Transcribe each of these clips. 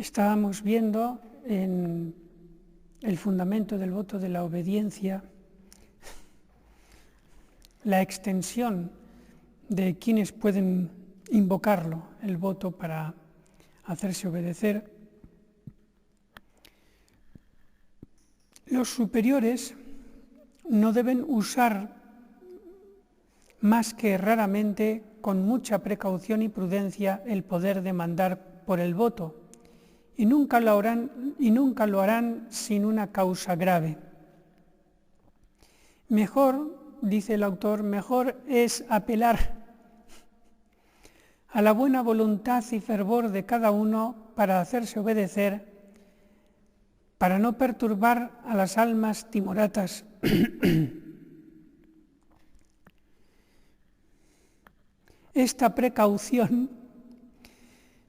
Estábamos viendo en el fundamento del voto de la obediencia la extensión de quienes pueden invocarlo, el voto para hacerse obedecer. Los superiores no deben usar más que raramente, con mucha precaución y prudencia, el poder de mandar por el voto, y nunca lo harán sin una causa grave. Mejor, dice el autor, mejor es apelar a la buena voluntad y fervor de cada uno para hacerse obedecer, para no perturbar a las almas timoratas. Esta precaución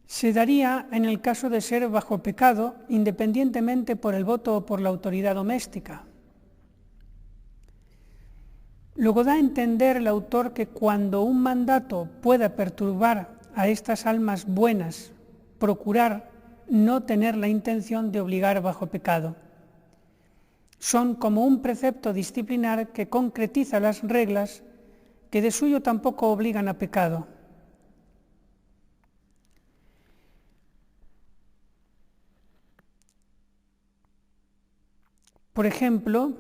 se daría en el caso de ser bajo pecado, independientemente por el voto o por la autoridad doméstica. Luego da a entender el autor que cuando un mandato pueda perturbar a estas almas buenas, procurar no tener la intención de obligar bajo pecado. Son como un precepto disciplinar que concretiza las reglas que de suyo tampoco obligan a pecado. Por ejemplo,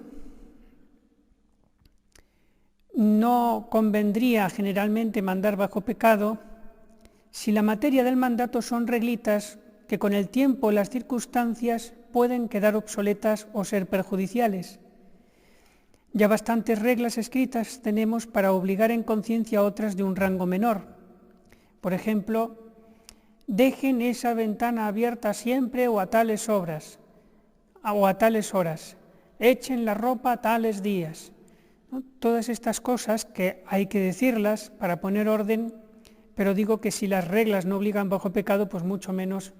no convendría generalmente mandar bajo pecado si la materia del mandato son reglitas que con el tiempo y las circunstancias pueden quedar obsoletas o ser perjudiciales. Ya bastantes reglas escritas tenemos para obligar en conciencia a otras de un rango menor. Por ejemplo, dejen esa ventana abierta siempre o a tales horas, echen la ropa a tales días. ¿No? Todas estas cosas que hay que decirlas para poner orden, pero digo que si las reglas no obligan bajo pecado, pues mucho menos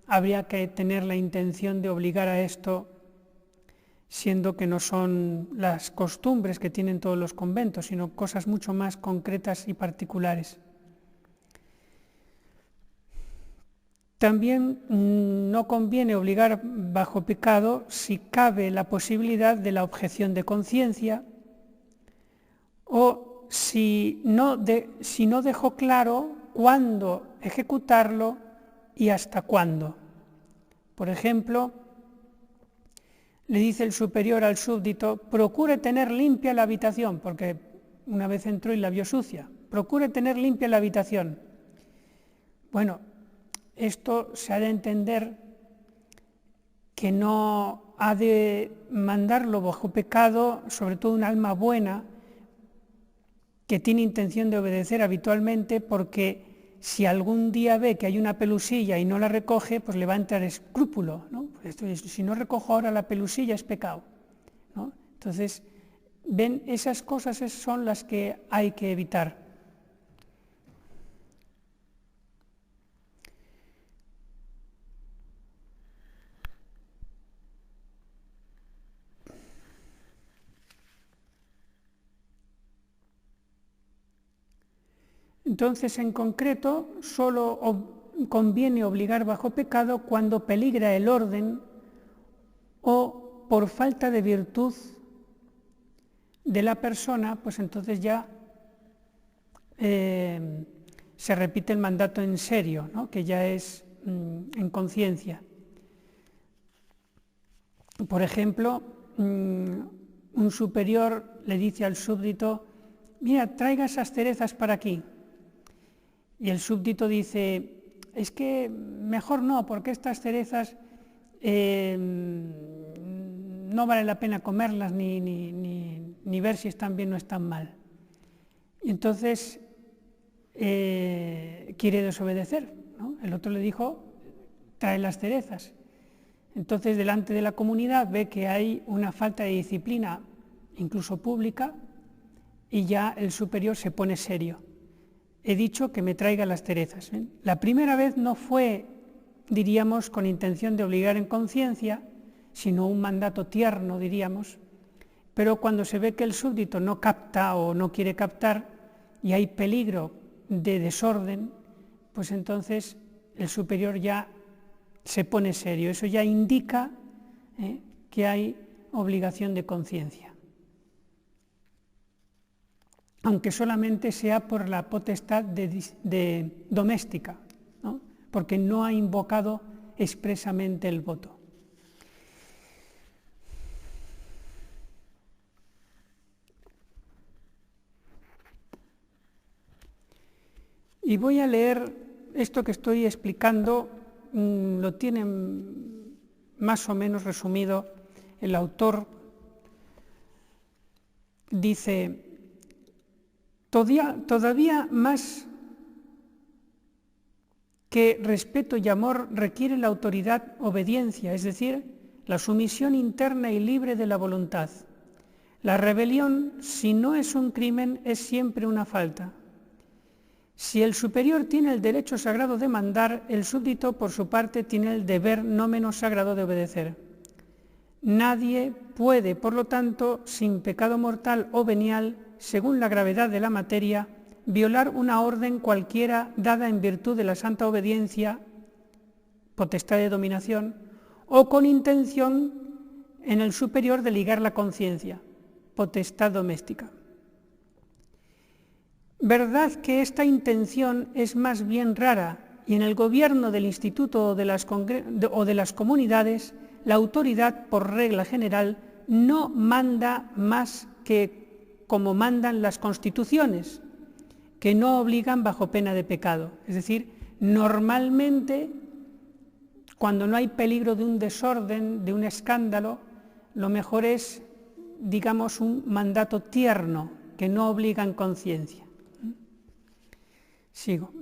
habría que tener la intención de obligar a esto, siendo que no son las costumbres que tienen todos los conventos, sino cosas mucho más concretas y particulares. También no conviene obligar bajo pecado si cabe la posibilidad de la objeción de conciencia o si no dejó claro cuándo ejecutarlo y hasta cuándo. Por ejemplo, le dice el superior al súbdito, procure tener limpia la habitación, porque una vez entró y la vio sucia, procure tener limpia la habitación. Bueno, esto se ha de entender que no ha de mandarlo bajo pecado, sobre todo un alma buena, que tiene intención de obedecer habitualmente, porque si algún día ve que hay una pelusilla y no la recoge, pues le va a entrar escrúpulo, ¿no? Si no recojo ahora la pelusilla es pecado, ¿no? Entonces, ven, esas cosas son las que hay que evitar. Entonces, en concreto, solo conviene obligar bajo pecado cuando peligra el orden o por falta de virtud de la persona, pues entonces ya se repite el mandato en serio, ¿no? Que ya es en conciencia. Por ejemplo, un superior le dice al súbdito, mira, traiga esas cerezas para aquí. Y el súbdito dice, es que mejor no, porque estas cerezas no vale la pena comerlas ni ver si están bien o están mal. Y entonces quiere desobedecer, ¿no? El otro le dijo, trae las cerezas. Entonces delante de la comunidad ve que hay una falta de disciplina, incluso pública, y ya el superior se pone serio. He dicho que me traiga las cerezas. ¿Ven? La primera vez no fue, diríamos, con intención de obligar en conciencia, sino un mandato tierno, diríamos, pero cuando se ve que el súbdito no capta o no quiere captar y hay peligro de desorden, pues entonces el superior ya se pone serio. Eso ya indica que hay obligación de conciencia, aunque solamente sea por la potestad de doméstica, ¿no? Porque no ha invocado expresamente el voto. Y voy a leer esto que estoy explicando, lo tiene más o menos resumido el autor. Dice: todavía más que respeto y amor requiere la autoridad obediencia, es decir, la sumisión interna y libre de la voluntad. La rebelión, si no es un crimen, es siempre una falta. Si el superior tiene el derecho sagrado de mandar, el súbdito, por su parte, tiene el deber no menos sagrado de obedecer. Nadie puede, por lo tanto, sin pecado mortal o venial, según la gravedad de la materia, violar una orden cualquiera dada en virtud de la santa obediencia, potestad de dominación, o con intención en el superior de ligar la conciencia, potestad doméstica. Verdad que esta intención es más bien rara, y en el gobierno del instituto o de las comunidades, la autoridad, por regla general, no manda más que como mandan las constituciones, que no obligan bajo pena de pecado. Es decir, normalmente, cuando no hay peligro de un desorden, de un escándalo, lo mejor es, digamos, un mandato tierno, que no obliga en conciencia. Sigo.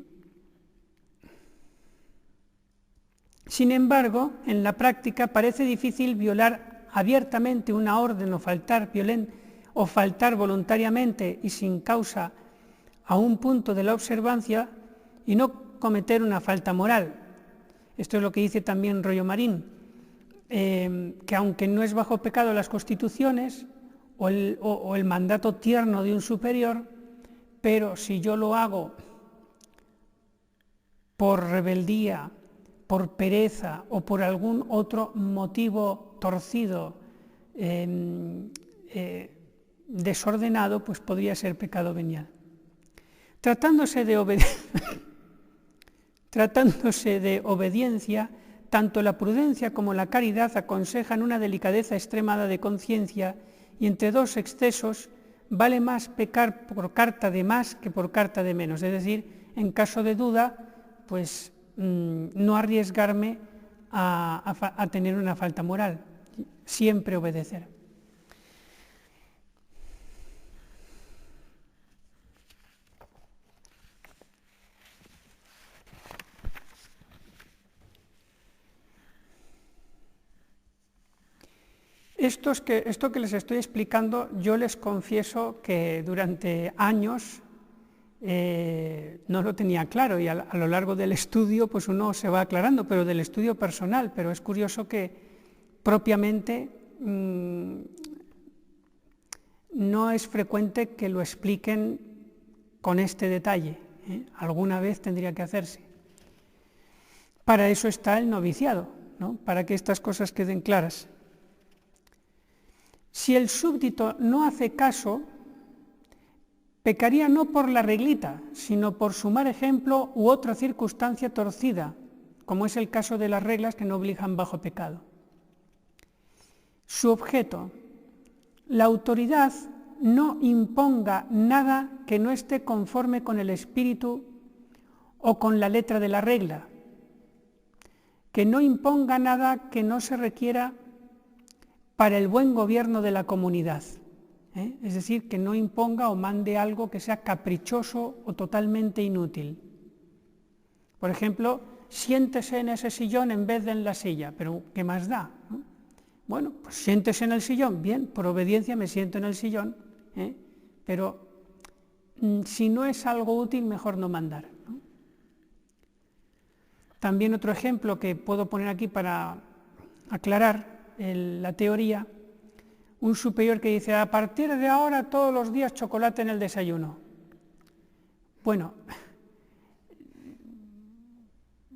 Sin embargo, en la práctica parece difícil violar abiertamente una orden o faltar voluntariamente y sin causa a un punto de la observancia y no cometer una falta moral. Esto es lo que dice también Rollo Marín, que aunque no es bajo pecado las constituciones o el mandato tierno de un superior, pero si yo lo hago por rebeldía, por pereza o por algún otro motivo torcido, desordenado, pues podría ser pecado venial. Tratándose de obediencia, tanto la prudencia como la caridad aconsejan una delicadeza extremada de conciencia, y entre dos excesos vale más pecar por carta de más que por carta de menos. Es decir, en caso de duda, pues no arriesgarme a tener una falta moral, siempre obedecer. Esto que les estoy explicando, yo les confieso que durante años no lo tenía claro, y a lo largo del estudio pues uno se va aclarando, pero del estudio personal. Pero es curioso que propiamente no es frecuente que lo expliquen con este detalle, ¿eh? Alguna vez tendría que hacerse. Para eso está el noviciado, ¿no? Para que estas cosas queden claras. Si el súbdito no hace caso, pecaría no por la reglita, sino por sumar ejemplo u otra circunstancia torcida, como es el caso de las reglas que no obligan bajo pecado. Su objeto: la autoridad no imponga nada que no esté conforme con el espíritu o con la letra de la regla, que no imponga nada que no se requiera para el buen gobierno de la comunidad. Es decir, que no imponga o mande algo que sea caprichoso o totalmente inútil. Por ejemplo, siéntese en ese sillón en vez de en la silla, pero ¿qué más da? ¿No? Bueno, pues siéntese en el sillón, bien, por obediencia me siento en el sillón, pero si no es algo útil, mejor no mandar, ¿no? También otro ejemplo que puedo poner aquí para aclarar la teoría: un superior que dice, a partir de ahora todos los días chocolate en el desayuno. Bueno,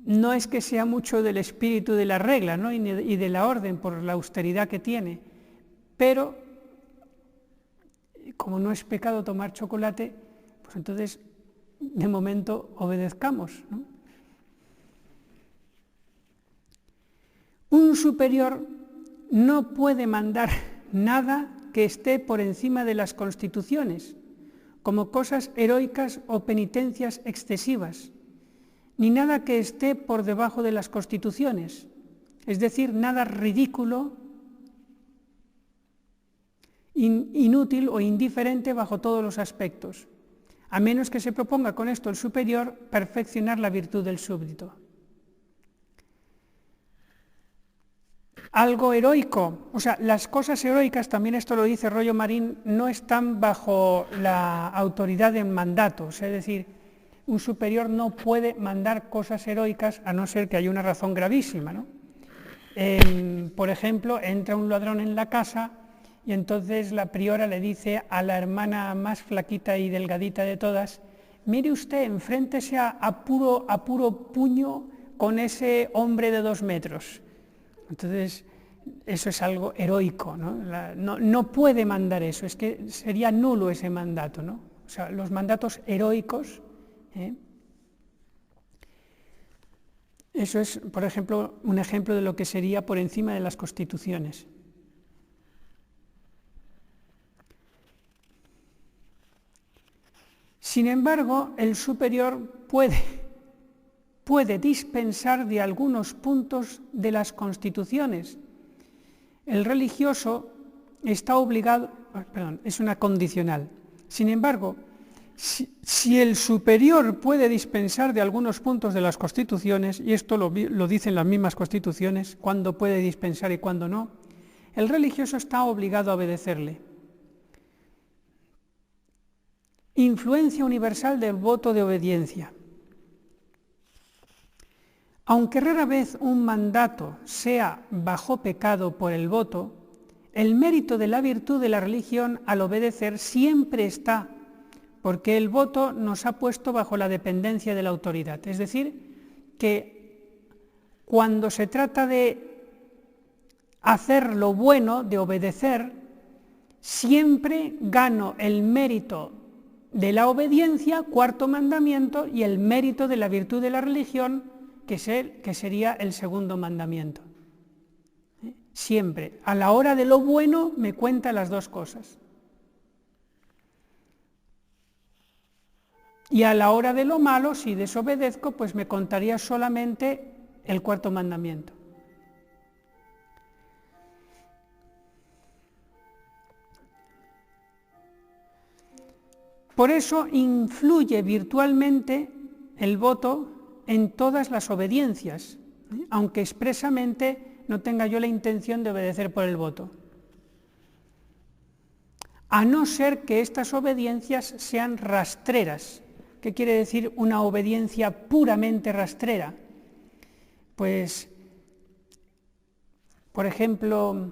no es que sea mucho del espíritu de la regla, ¿no? y de la orden por la austeridad que tiene, pero como no es pecado tomar chocolate, pues entonces de momento obedezcamos, ¿no? Un superior no puede mandar nada que esté por encima de las constituciones, como cosas heroicas o penitencias excesivas, ni nada que esté por debajo de las constituciones, es decir, nada ridículo, inútil o indiferente bajo todos los aspectos, a menos que se proponga con esto el superior perfeccionar la virtud del súbdito. Algo heroico, o sea, las cosas heroicas, también esto lo dice Rollo Marín, no están bajo la autoridad de mandato, es decir, un superior no puede mandar cosas heroicas a no ser que haya una razón gravísima, ¿no? Por ejemplo, entra un ladrón en la casa y entonces la priora le dice a la hermana más flaquita y delgadita de todas: mire usted, enfréntese a puro puño con ese hombre de 2 metros. Entonces, eso es algo heroico, ¿no? No puede mandar eso, es que sería nulo ese mandato, ¿no? O sea, los mandatos heroicos, eso es, por ejemplo, un ejemplo de lo que sería por encima de las constituciones. Sin embargo, el superior puede dispensar de algunos puntos de las constituciones. El religioso está obligado, es una condicional. Sin embargo, si el superior puede dispensar de algunos puntos de las constituciones, y esto lo dicen las mismas constituciones, cuándo puede dispensar y cuándo no, el religioso está obligado a obedecerle. Influencia universal del voto de obediencia. Aunque rara vez un mandato sea bajo pecado por el voto, el mérito de la virtud de la religión al obedecer siempre está, porque el voto nos ha puesto bajo la dependencia de la autoridad. Es decir, que cuando se trata de hacer lo bueno, de obedecer, siempre gano el mérito de la obediencia, cuarto mandamiento, y el mérito de la virtud de la religión, que sería el segundo mandamiento. Siempre, a la hora de lo bueno, me cuenta las dos cosas. Y a la hora de lo malo, si desobedezco, pues me contaría solamente el cuarto mandamiento. Por eso influye virtualmente el voto en todas las obediencias, aunque expresamente no tenga yo la intención de obedecer por el voto. A no ser que estas obediencias sean rastreras. ¿Qué quiere decir una obediencia puramente rastrera? Pues, por ejemplo,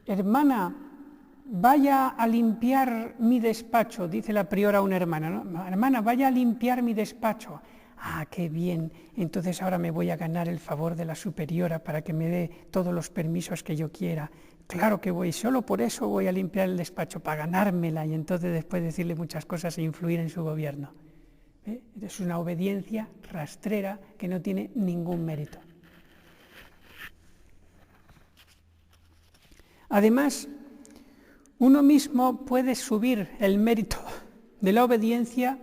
hermana, vaya a limpiar mi despacho, dice la priora a una hermana, ¿no? Hermana, vaya a limpiar mi despacho. Ah, qué bien, entonces ahora me voy a ganar el favor de la superiora para que me dé todos los permisos que yo quiera. Claro que voy, solo por eso voy a limpiar el despacho, para ganármela y entonces después decirle muchas cosas e influir en su gobierno. Es una obediencia rastrera que no tiene ningún mérito. Además, uno mismo puede subir el mérito de la obediencia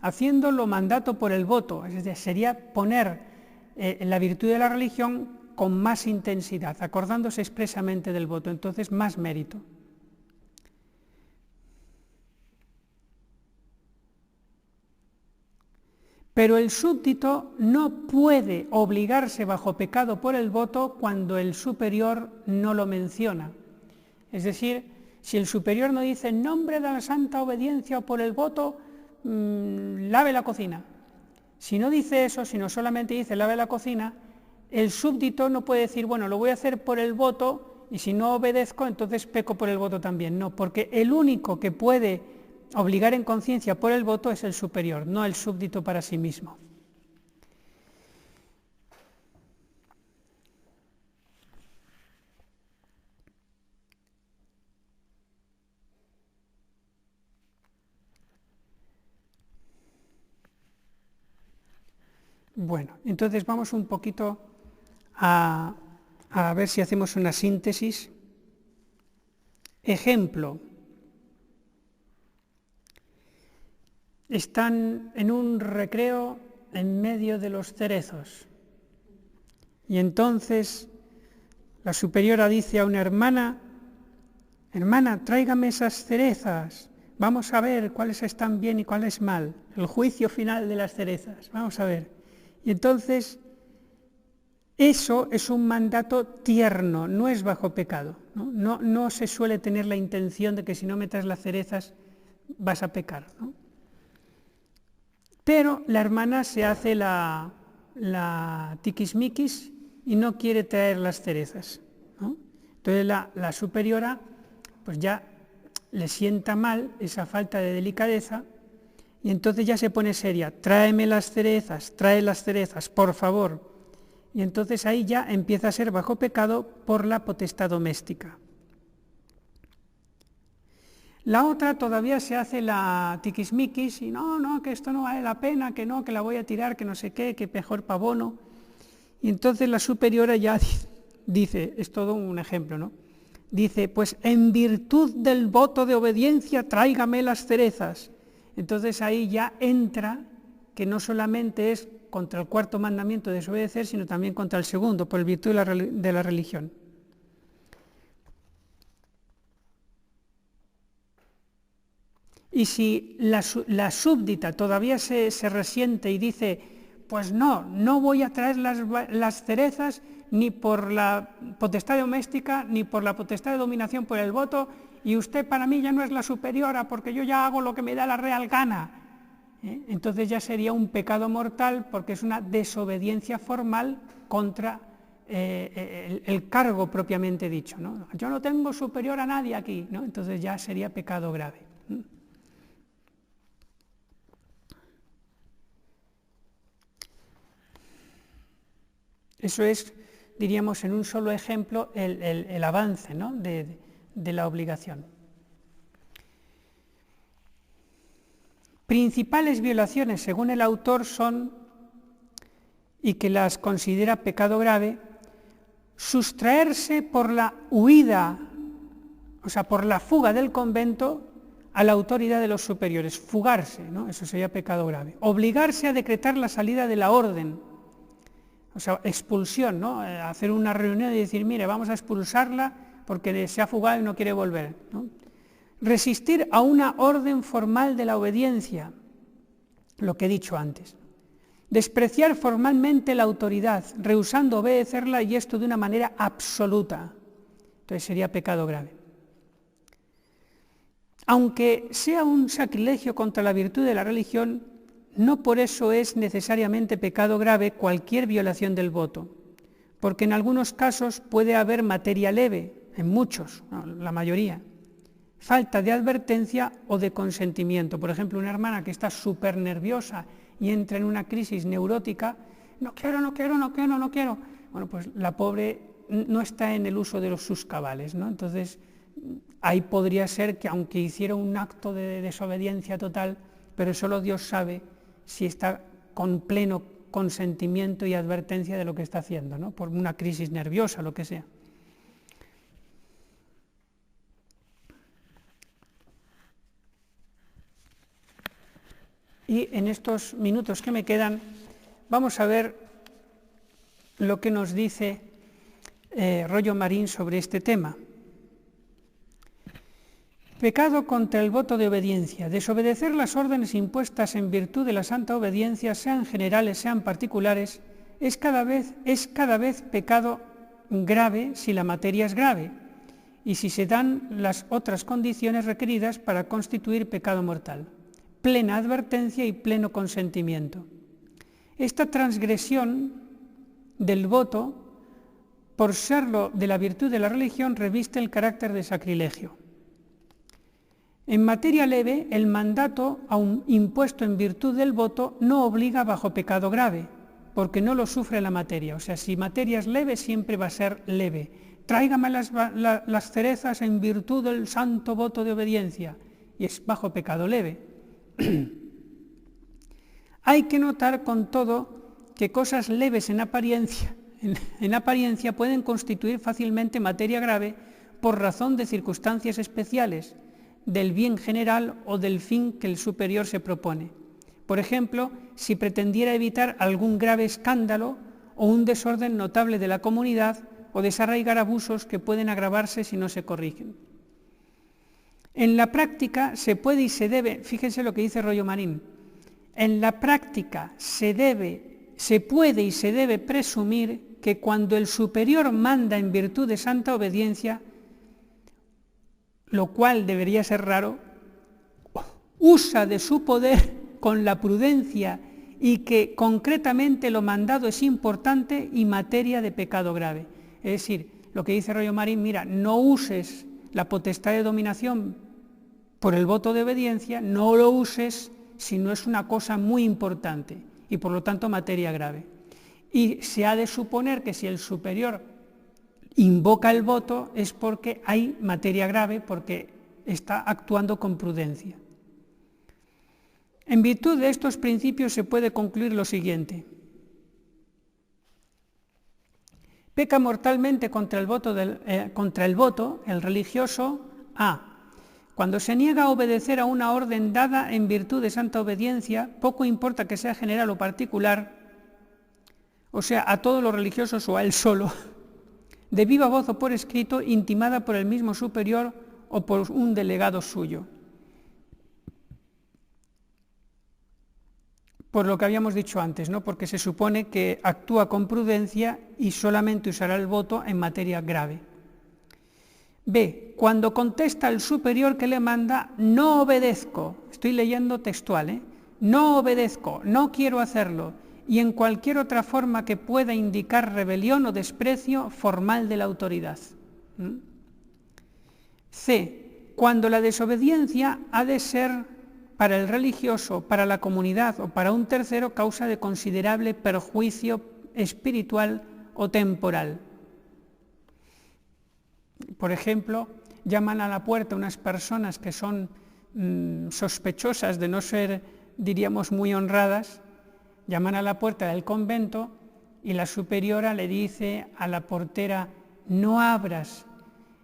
haciéndolo mandato por el voto, es decir, sería poner la virtud de la religión con más intensidad, acordándose expresamente del voto, entonces más mérito. Pero el súbdito no puede obligarse bajo pecado por el voto cuando el superior no lo menciona. Es decir, si el superior no dice en nombre de la santa obediencia o por el voto, lave la cocina. Si no dice eso, sino solamente dice lave la cocina, el súbdito no puede decir, bueno, lo voy a hacer por el voto y si no obedezco, entonces peco por el voto también. No, porque el único que puede obligar en conciencia por el voto es el superior, no el súbdito para sí mismo. Bueno, entonces vamos un poquito a ver si hacemos una síntesis. Ejemplo. Están en un recreo en medio de los cerezos. Y entonces la superiora dice a una hermana, hermana, tráigame esas cerezas, vamos a ver cuáles están bien y cuáles mal, el juicio final de las cerezas, vamos a ver. Y entonces, eso es un mandato tierno, no es bajo pecado, no se suele tener la intención de que si no metas las cerezas vas a pecar, ¿no? Pero la hermana se hace la tiquismiquis y no quiere traer las cerezas, ¿no? Entonces la superiora pues ya le sienta mal esa falta de delicadeza y entonces ya se pone seria, tráeme las cerezas, trae las cerezas, por favor. Y entonces ahí ya empieza a ser bajo pecado por la potestad doméstica. La otra todavía se hace la tiquismiquis y no, que esto no vale la pena, que no, que la voy a tirar, que no sé qué, que mejor pavono. Y entonces la superiora ya dice, es todo un ejemplo, ¿no? Dice, pues en virtud del voto de obediencia, tráigame las cerezas. Entonces ahí ya entra que no solamente es contra el cuarto mandamiento de desobedecer, sino también contra el segundo, por virtud de la religión. Y si la súbdita todavía se resiente y dice, pues no voy a traer las cerezas ni por la potestad doméstica, ni por la potestad de dominación por el voto, y usted para mí ya no es la superiora porque yo ya hago lo que me da la real gana. Entonces ya sería un pecado mortal porque es una desobediencia formal contra el cargo propiamente dicho, ¿no? Yo no tengo superior a nadie aquí, ¿no? Entonces ya sería pecado grave. Eso es, diríamos, en un solo ejemplo, el avance, ¿no? de la obligación. Principales violaciones, según el autor, son, y que las considera pecado grave, sustraerse por la huida, o sea, por la fuga del convento a la autoridad de los superiores, fugarse, ¿no? Eso sería pecado grave. Obligarse a decretar la salida de la orden, o sea, expulsión, ¿no? Hacer una reunión y decir, mire, vamos a expulsarla porque se ha fugado y no quiere volver, ¿no? Resistir a una orden formal de la obediencia, lo que he dicho antes. Despreciar formalmente la autoridad, rehusando obedecerla y esto de una manera absoluta. Entonces sería pecado grave. Aunque sea un sacrilegio contra la virtud de la religión, no por eso es necesariamente pecado grave cualquier violación del voto, porque en algunos casos puede haber materia leve, en muchos, no, la mayoría, falta de advertencia o de consentimiento. Por ejemplo, una hermana que está súper nerviosa y entra en una crisis neurótica, no quiero. Bueno, pues la pobre no está en el uso de sus cabales, ¿no? Entonces, ahí podría ser que aunque hiciera un acto de desobediencia total, pero solo Dios sabe si está con pleno consentimiento y advertencia de lo que está haciendo, ¿no? Por una crisis nerviosa, lo que sea. Y en estos minutos que me quedan, vamos a ver lo que nos dice Rollo Marín sobre este tema. Pecado contra el voto de obediencia. Desobedecer las órdenes impuestas en virtud de la santa obediencia, sean generales, sean particulares, es cada vez pecado grave si la materia es grave y si se dan las otras condiciones requeridas para constituir pecado mortal. Plena advertencia y pleno consentimiento. Esta transgresión del voto, por serlo de la virtud de la religión, reviste el carácter de sacrilegio. En materia leve, el mandato impuesto en virtud del voto no obliga bajo pecado grave, porque no lo sufre la materia. O sea, si materia es leve, siempre va a ser leve. Tráigame las cerezas en virtud del santo voto de obediencia, y es bajo pecado leve. Hay que notar con todo que cosas leves en apariencia pueden constituir fácilmente materia grave por razón de circunstancias especiales, del bien general o del fin que el superior se propone. Por ejemplo, si pretendiera evitar algún grave escándalo o un desorden notable de la comunidad o desarraigar abusos que pueden agravarse si no se corrigen. En la práctica se puede y se debe, fíjense lo que dice Rollo Marín, en la práctica se puede y se debe presumir que cuando el superior manda en virtud de santa obediencia, lo cual debería ser raro, usa de su poder con la prudencia y que concretamente lo mandado es importante y materia de pecado grave. Es decir, lo que dice Rollo Marín, mira, no uses la potestad de dominación por el voto de obediencia, no lo uses si no es una cosa muy importante y por lo tanto materia grave. Y se ha de suponer que si el superior invoca el voto es porque hay materia grave, porque está actuando con prudencia. En virtud de estos principios se puede concluir lo siguiente. Peca mortalmente contra el voto el religioso a. Cuando se niega a obedecer a una orden dada en virtud de santa obediencia, poco importa que sea general o particular, o sea, a todos los religiosos o a él solo, de viva voz o por escrito, intimada por el mismo superior o por un delegado suyo. Por lo que habíamos dicho antes, ¿no? Porque se supone que actúa con prudencia y solamente usará el voto en materia grave. B. Cuando contesta al superior que le manda, no obedezco, estoy leyendo textual, no obedezco, no quiero hacerlo, y en cualquier otra forma que pueda indicar rebelión o desprecio formal de la autoridad. C. Cuando la desobediencia ha de ser para el religioso, para la comunidad o para un tercero causa de considerable perjuicio espiritual o temporal. Por ejemplo, llaman a la puerta unas personas que son sospechosas de no ser, diríamos, muy honradas, llaman a la puerta del convento y la superiora le dice a la portera, no abras,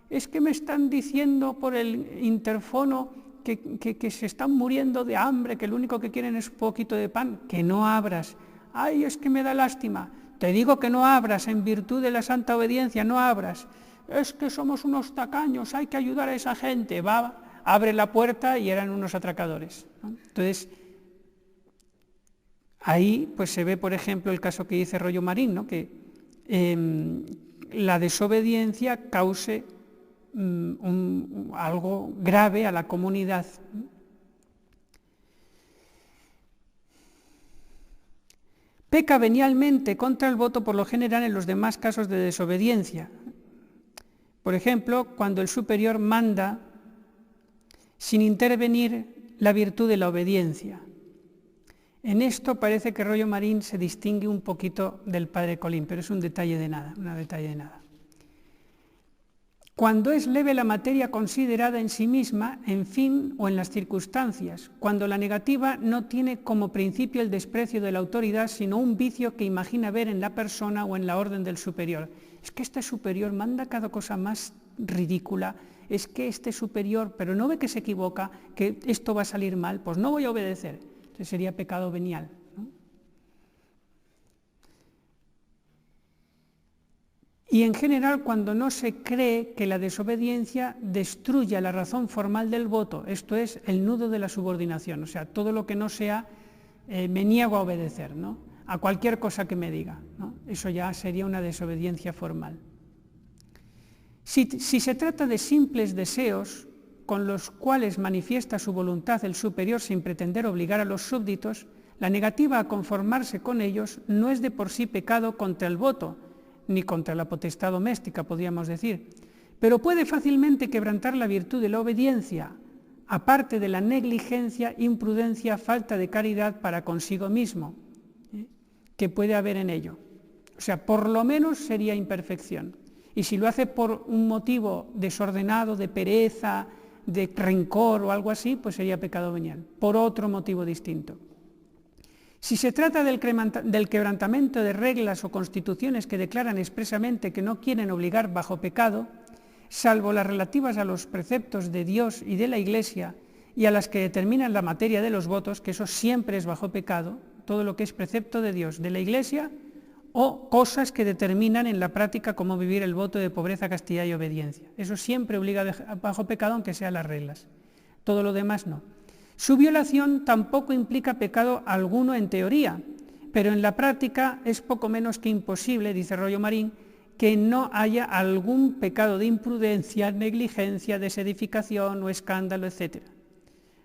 es que me están diciendo por el interfono que se están muriendo de hambre, que lo único que quieren es un poquito de pan, que no abras. Ay, es que me da lástima. Te digo que no abras, en virtud de la santa obediencia, no abras. Es que somos unos tacaños, hay que ayudar a esa gente. Va, abre la puerta y eran unos atracadores, ¿no? Entonces, ahí pues se ve, por ejemplo, el caso que dice Rollo Marín, ¿no? Que la desobediencia cause algo grave a la comunidad. Peca venialmente contra el voto por lo general en los demás casos de desobediencia. Por ejemplo, cuando el superior manda sin intervenir la virtud de la obediencia. En esto parece que Rollo Marín se distingue un poquito del padre Colín, pero es un detalle de nada, Cuando es leve la materia considerada en sí misma, en fin o en las circunstancias, cuando la negativa no tiene como principio el desprecio de la autoridad, sino un vicio que imagina ver en la persona o en la orden del superior. Es que este superior manda cada cosa más ridícula, es que este superior, pero no ve que se equivoca, que esto va a salir mal, pues no voy a obedecer. Entonces sería pecado venial, ¿no? Y en general cuando no se cree que la desobediencia destruya la razón formal del voto, esto es el nudo de la subordinación, o sea, todo lo que no sea me niego a obedecer, ¿no? A cualquier cosa que me diga, ¿no? Eso ya sería una desobediencia formal. Si se trata de simples deseos con los cuales manifiesta su voluntad el superior sin pretender obligar a los súbditos, la negativa a conformarse con ellos no es de por sí pecado contra el voto, ni contra la potestad doméstica, podríamos decir, pero puede fácilmente quebrantar la virtud de la obediencia, aparte de la negligencia, imprudencia, falta de caridad para consigo mismo, que puede haber en ello. O sea, por lo menos sería imperfección. Y si lo hace por un motivo desordenado, de pereza, de rencor o algo así, pues sería pecado venial, por otro motivo distinto. Si se trata del quebrantamiento de reglas o constituciones que declaran expresamente que no quieren obligar bajo pecado, salvo las relativas a los preceptos de Dios y de la Iglesia y a las que determinan la materia de los votos, que eso siempre es bajo pecado, todo lo que es precepto de Dios, de la Iglesia, o cosas que determinan en la práctica cómo vivir el voto de pobreza, castidad y obediencia. Eso siempre obliga bajo pecado, aunque sean las reglas. Todo lo demás no. Su violación tampoco implica pecado alguno en teoría, pero en la práctica es poco menos que imposible, dice Rollo Marín, que no haya algún pecado de imprudencia, negligencia, desedificación o escándalo, etc.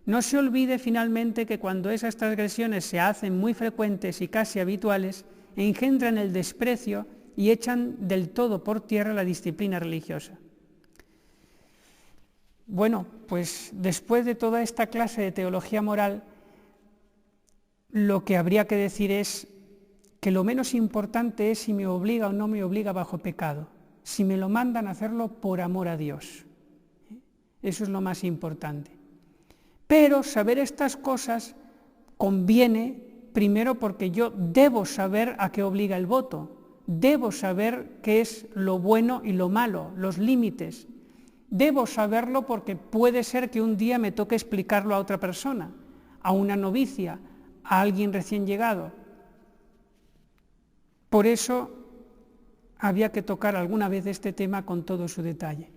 No se olvide finalmente que cuando esas transgresiones se hacen muy frecuentes y casi habituales, engendran el desprecio y echan del todo por tierra la disciplina religiosa. Bueno, pues después de toda esta clase de teología moral, lo que habría que decir es que lo menos importante es si me obliga o no me obliga bajo pecado, si me lo mandan a hacerlo por amor a Dios. Eso es lo más importante. Pero saber estas cosas conviene primero porque yo debo saber a qué obliga el voto, debo saber qué es lo bueno y lo malo, los límites. Debo saberlo porque puede ser que un día me toque explicarlo a otra persona, a una novicia, a alguien recién llegado. Por eso había que tocar alguna vez este tema con todo su detalle.